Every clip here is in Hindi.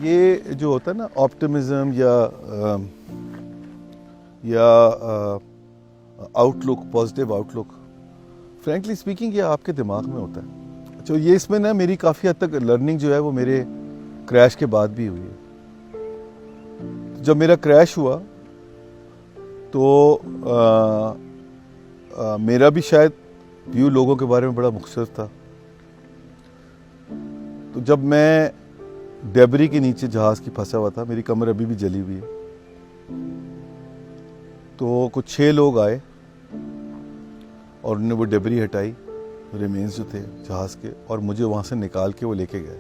ये जो होता है ना ऑप्टिमिज्म या outlook, positive outlook, frankly speaking ये आपके दिमाग में होता है। अच्छा, ये इसमें ना मेरी काफ़ी हद तक लर्निंग जो है वो मेरे क्रैश के बाद भी हुई है। जब मेरा क्रैश हुआ तो मेरा भी शायद व्यू लोगों के बारे में बड़ा मुख्तलिफ था। तो जब मैं डेबरी के नीचे जहाज की फंसा हुआ था, मेरी कमर अभी भी जली हुई है, तो कुछ 6 लोग आए और उन्होंने वो डेबरी हटाई, रिमेन्स जो थे जहाज के, और मुझे वहाँ से निकाल के वो लेके गए।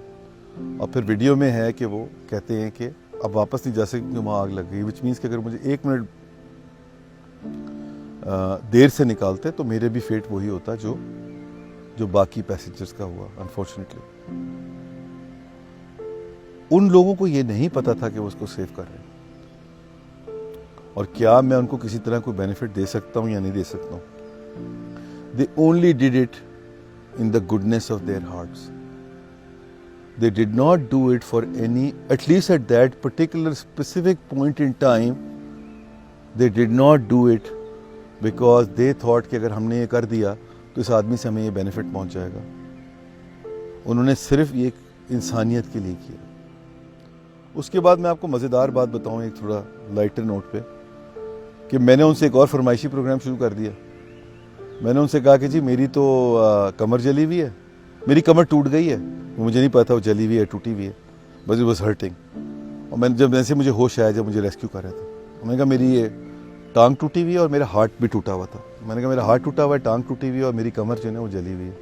और फिर वीडियो में है कि वो कहते हैं कि अब वापस नहीं जा सकते क्योंकि वहाँ आग लग गई, विच मीन्स कि अगर मुझे 1 मिनट देर से निकालते तो मेरे भी फेट वही होता जो बाकी पैसेंजर्स का हुआ, अनफॉर्चुनेटली। उन लोगों को ये नहीं पता था कि वो उसको सेव कर रहे हैं, और क्या मैं उनको किसी तरह कोई बेनिफिट दे सकता हूँ या नहीं दे सकता हूँ। They only did it in the goodness of their hearts. They did not do it for any, at least at that particular specific point in time, they did not do it because they thought कि अगर हमने ये कर दिया तो इस आदमी से हमें ये बेनिफिट पहुंच जाएगा। उन्होंने सिर्फ ये इंसानियत के लिए किया। उसके बाद मैं आपको मज़ेदार बात बताऊं, एक थोड़ा लाइटर नोट पे, कि मैंने उनसे एक और फरमाइशी प्रोग्राम शुरू कर दिया। मैंने उनसे कहा कि जी मेरी तो कमर जली हुई है, मेरी कमर टूट गई है, मुझे नहीं पता वो जली हुई है टूटी हुई है, बस इट वॉज हर्टिंग। और मैंने जब जैसे मुझे होश आया, जब मुझे रेस्क्यू कर रहे थे, मैंने कहा मेरी ये टांग टूटी हुई है और मेरा हार्ट भी टूटा हुआ था। मैंने कहा मेरा हार्ट टूटा हुआ है, टांग टूटी हुई है और मेरी कमर जो है वो जली हुई है,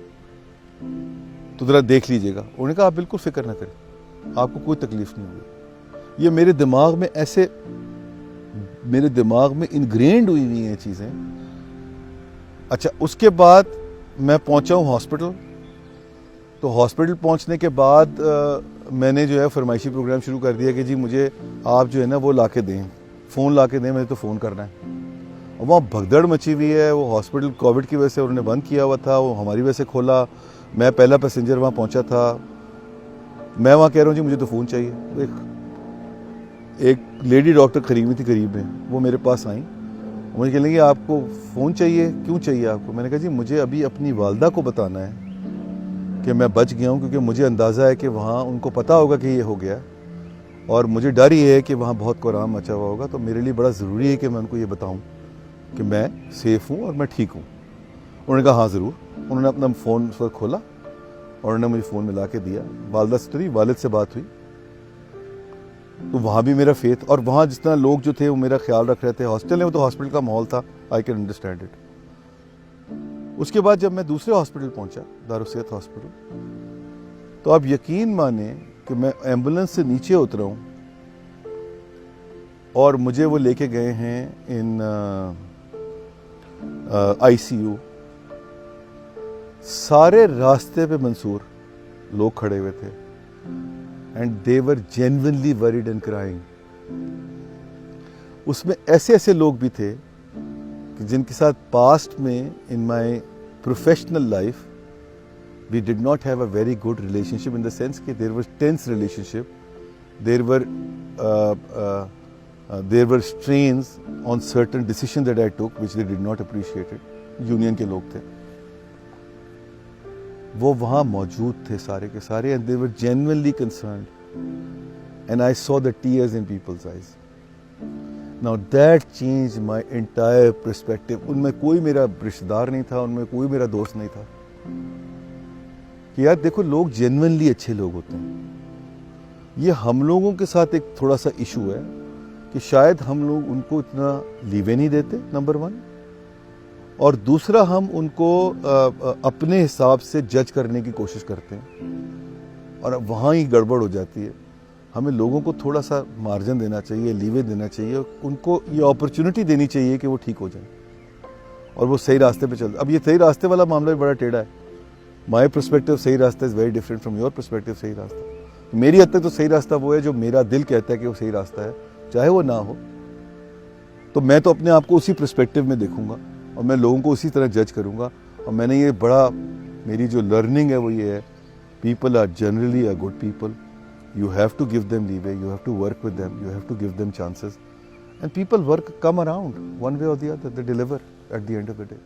तो ज़रा देख लीजिएगा। उन्होंने कहा आप बिल्कुल फिक्र ना करें, आपको कोई तकलीफ नहीं होगी। ये मेरे दिमाग में ऐसे, मेरे दिमाग में इनग्रेन्ड हुई हुई हैं चीज़ें। अच्छा, उसके बाद मैं पहुंचा हूँ हॉस्पिटल। तो हॉस्पिटल पहुंचने के बाद मैंने जो है फरमाइशी प्रोग्राम शुरू कर दिया कि जी मुझे आप जो है ना वो ला के दें, फ़ोन ला के दें, मुझे तो फ़ोन करना है। और वहाँ भगदड़ मची हुई है। वो हॉस्पिटल कोविड की वजह से उन्होंने बंद किया हुआ था, वो हमारी वजह से खोला। मैं पहला पैसेंजर वहाँ पहुँचा था। मैं वहाँ कह रहा हूँ जी मुझे तो फ़ोन चाहिए। एक लेडी डॉक्टर करीब थी, करीब में, वो मेरे पास आई, मुझे कह लेंगे आपको फ़ोन चाहिए, क्यों चाहिए आपको? मैंने कहा जी मुझे अभी अपनी वालदा को बताना है कि मैं बच गया हूँ, क्योंकि मुझे अंदाज़ा है कि वहाँ उनको पता होगा कि ये हो गया, और मुझे डर ये है कि वहाँ बहुत कोहराम मचा हुआ होगा। तो मेरे लिए बड़ा ज़रूरी है कि मैं उनको ये बताऊँ कि मैं सेफ़ हूँ और मैं ठीक हूँ। उन्होंने कहा हाँ ज़रूर। उन्होंने अपना फ़ोन उस वक्त खोला और उन्होंने मुझे फ़ोन मिला के दिया। वालदा से तो वालिद से बात हुई, तो वहाँ भी मेरा फेथ, और वहाँ जिस तरह लोग जो थे वो मेरा ख्याल रख रहे थे। हॉस्टल में वो तो हॉस्पिटल का माहौल था, आई कैन अंडरस्टैंड इट। उसके बाद जब मैं दूसरे हॉस्पिटल पहुँचा, दारुस्सेहत हॉस्पिटल, तो आप यकीन माने कि मैं एम्बुलेंस से नीचे उतरा हूँ और मुझे वो लेके गए हैं इन ICU। सारे रास्ते पे मंसूर लोग खड़े हुए थे, and they were genuinely worried and crying. उसमें ऐसे ऐसे लोग भी थे कि जिनके साथ पास्ट में in my professional life we did not have a very good relationship, in the sense कि there was tense relationship, there were strains on certain decisions that I took which they did not appreciate it. Union के लोग थे, वो वहाँ मौजूद थे सारे के सारे, and they were genuinely concerned, and I saw the tears in people's eyes. Now that changed my entire perspective. उनमें कोई मेरा रिश्तेदार नहीं था, उनमें कोई मेरा दोस्त नहीं था, कि यार देखो लोग genuinely अच्छे लोग होते हैं। ये हम लोगों के साथ एक थोड़ा सा इशू है कि शायद हम लोग उनको इतना लीवे नहीं देते, नंबर 1, और दूसरा हम उनको अपने हिसाब से जज करने की कोशिश करते हैं, और वहाँ ही गड़बड़ हो जाती है। हमें लोगों को थोड़ा सा मार्जिन देना चाहिए, लीवे देना चाहिए, उनको ये अपॉर्चुनिटी देनी चाहिए कि वो ठीक हो जाए और वो सही रास्ते पे चल। अब ये सही रास्ते वाला मामला भी बड़ा टेढ़ा है। माय पर्सपेक्टिव सही रास्ता is very different from your perspective सही रास्ता। मेरी हद तक तो सही रास्ता वो है जो मेरा दिल कहता है कि वो सही रास्ता है, चाहे वो ना हो। तो मैं तो अपने आप को उसी पर्सपेक्टिव में देखूंगा और मैं लोगों को उसी तरह जज करूंगा। और मैंने ये बड़ा, मेरी जो लर्निंग है वो ये है, people are generally a good people, You have to give them leeway, you have to work with them, you have to give them chances. And people come around one way or the other, they deliver at the end of the day.